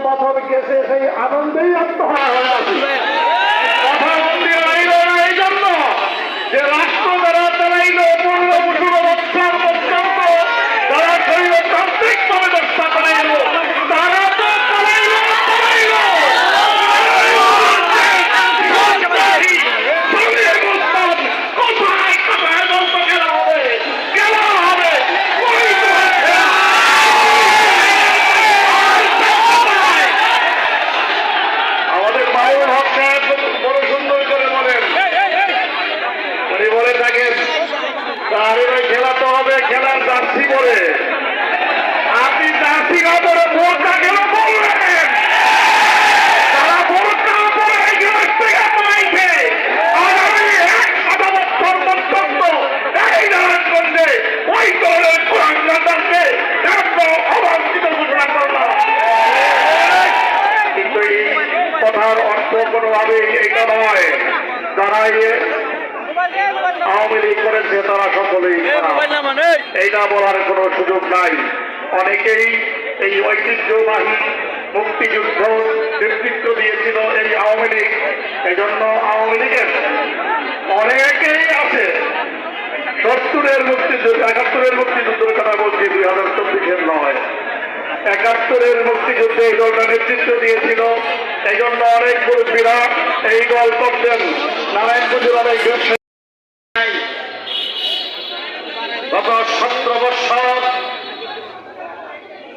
বছর গেছে সেই আনন্দেই আত্মহারা হয়ে আছে। কথা বলতে রইল না এই জন্য যে রাষ্ট্র দ্বারা চালাইল 15 বছর পর্যন্ত তারা শৈলতান্ত্রিক ভাবে ব্যবসা চালাইল, তারা তো চালাইল কোথায় কোথায় বলতো খেলা হবে, খেলা হবে আমাদের মায়ের হক সাহেব বড় সুন্দর করে বলেন, উনি বলে থাকেন তার খেলা তো হবে খেলার জার্সি পরে। আপনি জার্সি না পরে ভোটটা কেন বললেন? তারা ভোট না পরে এই গ্লাস থেকে পাইছে আগামী 1 বছর পর্যন্ত এই নারায়ণগঞ্জে ওই দলের কোরআনকে একদম অবাঞ্ছিত ঘোষণা করলাম। কিন্তু এই কথার অর্থ কোনোভাবে এটা নয় যারা আওয়ামী লীগ করেছে তারা সকলেই এইটা বলার কোনো সুযোগ নাই। অনেকেই এই ঐতিহ্যবাহী মুক্তিযুদ্ধ নেতৃত্ব দিয়েছিল এই আওয়ামী লীগ, এই জন্য আওয়ামী লীগের অনেকেই আছে 70-এর মুক্তিযুদ্ধ 71-এর মুক্তিযুদ্ধের কথা বলছি, 2024-এর নয়। 71-এর মুক্তিযুদ্ধে এই দলটা নেতৃত্ব দিয়েছিল, এই জন্য অনেক মুরব্বীরা এই দল করতেন। নারায়ণগঞ্জের অনেক গত 17 বছর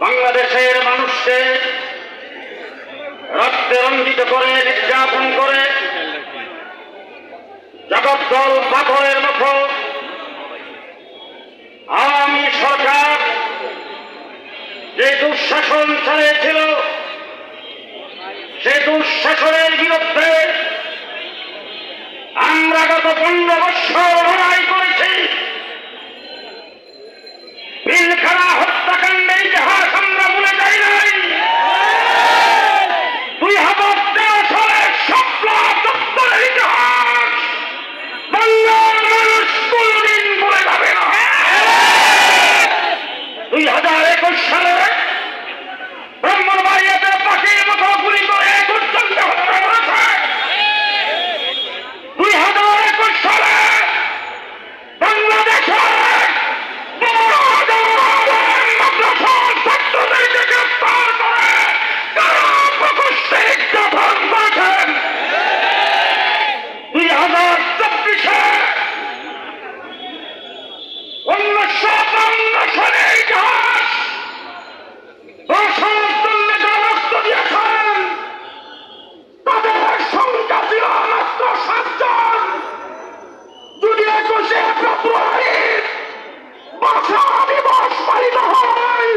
বাংলাদেশের মানুষকে রক্তে রঞ্জিত করে নির্যাতন করে জগদ্দল পাথরের মতো আওয়ামী সরকার যে দুঃশাসন চালিয়েছিল, সে দুঃশাসনের বিরুদ্ধে আমরা গত 15 বছর লড়াই করেছি। পিলখানা হত্যাকাণ্ডের ইতিহাস আমরা ভুলে যাই নাই। 2013 সালের শাপলা চত্বরের ইতিহাস বাংলার মানুষ কোনদিন ভুলে যাবে না। 2021 সালে ব্রাহ্মণবাড়িয়াতে পাখির মতো গুলি করে পর্যন্ত হত্যা করেছে। 2021 সালে বাংলাদেশে ছাত্রদেরকে গ্রেফতার করে তারা প্রকৃষ্টে নির্যাতন করেছেন। 2024-এ 1952 সালের ইতিহাস রক্ত দিয়েছেন, তাদের সংখ্যা ছিল মাত্র 7 জন। যদি 21-এ ফেব্রুয়ারির ভাষা দিবস পালিত হয়,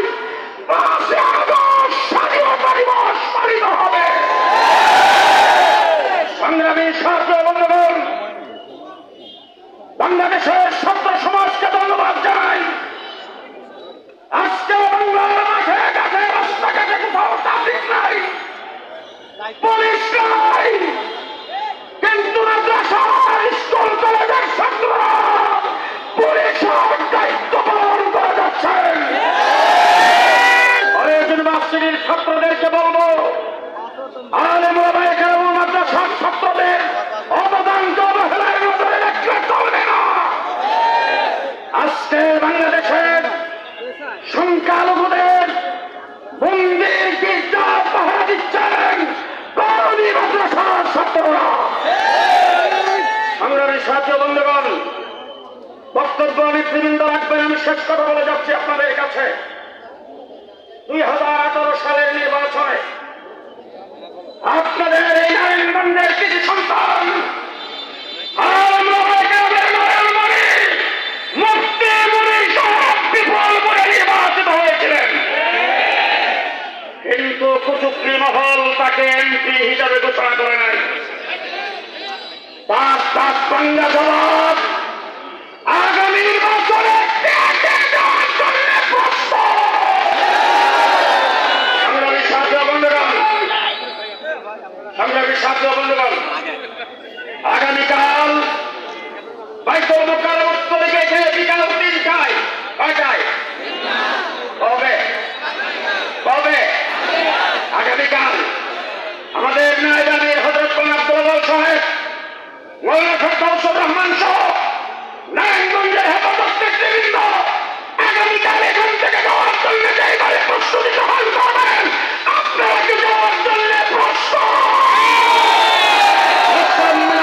5 আগস্ট স্বাধীনতা দিবস পালিত হবে। সংগ্রামী ছাত্র বন্ধুগণ, বাংলাদেশের ছাত্র সমাজকে ধন্যবাদ জানাই। আজকে বাংলার মাঠে ঘাটে রাস্তাঘাটে কোথাও ট্রাফিক নাই, পুলিশ নাই, কিন্তু মাদ্রাসা স্কুল কলেজের ছাত্ররা পুলিশের দায়িত্ব পালন করে যাচ্ছেন। ইউনিভার্সিটির ছাত্রদেরকে বলবো, আলেম ওলামায়ে কেরাম মাদ্রাসার ছাত্রদের অবদানকে অবহেলার নজরে রাখলে চলবে না। আজকে বাংলাদেশের সংখ্যালঘুদের মন্দির গির্জা পাহারা দিচ্ছেন কওমি মাদ্রাসার ছাত্ররা। সংগ্রামী ছাত্র বন্ধুগণ, বক্তব্য নেতৃবৃন্দ রাখবেন, আমি শেষ কথা বলে যাচ্ছি আপনাদের কাছে। 2018 সালের নির্বাচনে আপনাদের এই নারায়ণগঞ্জের কিছু সন্তান মুক্তি মুনি সব বিফল করে নির্বাচিত হয়েছিলেন, কিন্তু কুচুকরি মহল তাকে এমপি হিসাবে ঘোষণা করে নাই। 5 পাঙ্গা জবাব আগামী নির্বাচনে সংগ্রামী ছাত্র বন্ধুগণ, আগামীকাল বাইতুল মুকাররম থেকে বিকাল 3টায় কয়টায়? কবে? একাধিকার আমাদের নায়দানের হযরত আব্দুল আওয়াল সাহেব, মৌলানা ফেরদৌসুর রহমান সহ নারায়ণগঞ্জের হেফাজত নেতৃবৃন্দ আগামীকাল এখান থেকে যাওয়ার জন্য যেভাবে প্রস্তুতি গ্রহণ করবেন, আপনারা কি যাওয়ার জন্য প্রস্তুত?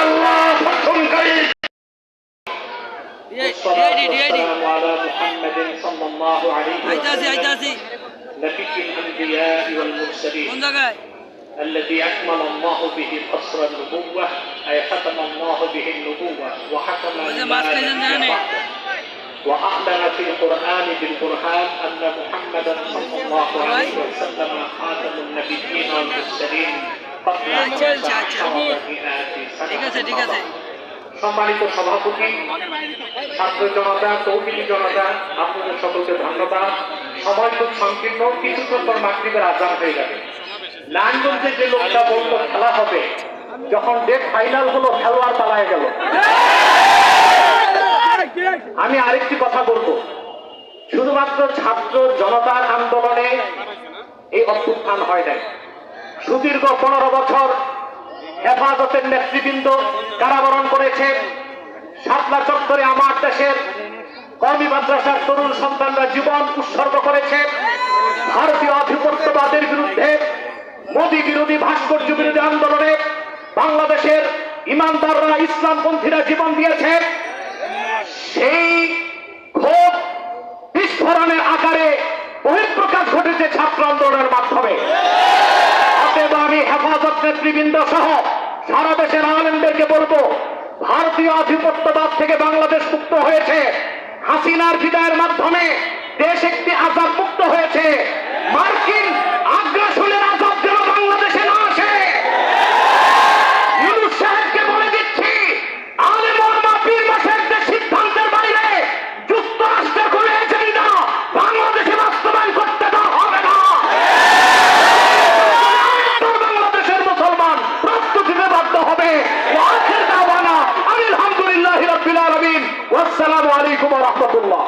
আল্লাহ প্রথম করি والسلام على محمد صلى الله عليه وسلم نبي الأنبياء والمرسلين الذي أكمل الله به قصر النبوة أي ختم الله به النبوة وحكم وأعلن في القرآن بالبرهان أن محمدا صلى الله عليه وسلم خاتم النبيين والمرسلين قبل أن সম্মানিত সভাপতি, ছাত্র জনতা, তৌহিদি জনতা, আপনাদের সকলকে ধন্যবাদ। সময় খুব সংকীর্ণ, কিছুক্ষণ পর মাগরিবের আযান হয়ে যাবে। নারায়ণগঞ্জে যে লোকটা বলল খেলা হবে, যখন ডেট ফাইনাল হলো খেলোয়াড় পালায় গেল। আমি আরেকটি কথা বলবো, শুধুমাত্র ছাত্র জনতার আন্দোলনে এই অভ্যুত্থান হয় নাই। সুদীর্ঘ 15 বছর হেফাজতের নেতৃবৃন্দ কারাবরণ করেছে। শাপলা চত্বরে আমার দেশের কওমি মাদ্রাসার তরুণ সন্তানরা জীবন উৎসর্গ করেছে। ভারতীয় আধিপত্যবাদের বিরুদ্ধে, মোদী বিরোধী, ভাস্কর্য বিরোধী আন্দোলনে বাংলাদেশের ইমানদাররা, ইসলামপন্থীরা জীবন দিয়েছে। সেই ক্ষোভ বিস্ফোরণের আকারে বহিঃপ্রকাশ ঘটেছে ছাত্র আন্দোলনের মাধ্যমে। অতএব আমি হেফাজত নেতৃবৃন্দ সহ সারা দেশের আলেমদেরকে বলবো, ভারতীয় আধিপত্যবাদ থেকে বাংলাদেশ মুক্ত হয়েছে। হাসিনার বিদায়ের মাধ্যমে দেশ একটি আজাদ মুক্ত হয়েছে। মার্কিন আগ্রাসনের আজাদ যেন বাংলাদেশে না আসে। ইউনূস সাহেবকে বলে দিচ্ছি, আলেম ওলামা পীর মাশায়েখদের সিদ্ধান্তের বাইরে যুক্তরাষ্ট্রের কোন এজেন্ডা বাংলাদেশে বাস্তবায়ন করতে দেওয়া হবে না। বাংলাদেশের মুসলমান প্রস্তুতিতে বাধ্য হবে। আখির দাওয়ানা আলহামদুলিল্লাহি রাব্বিল আলামিন। ওয়াসসালামু আলাইকুম ওয়া রাহমাতুল্লাহ।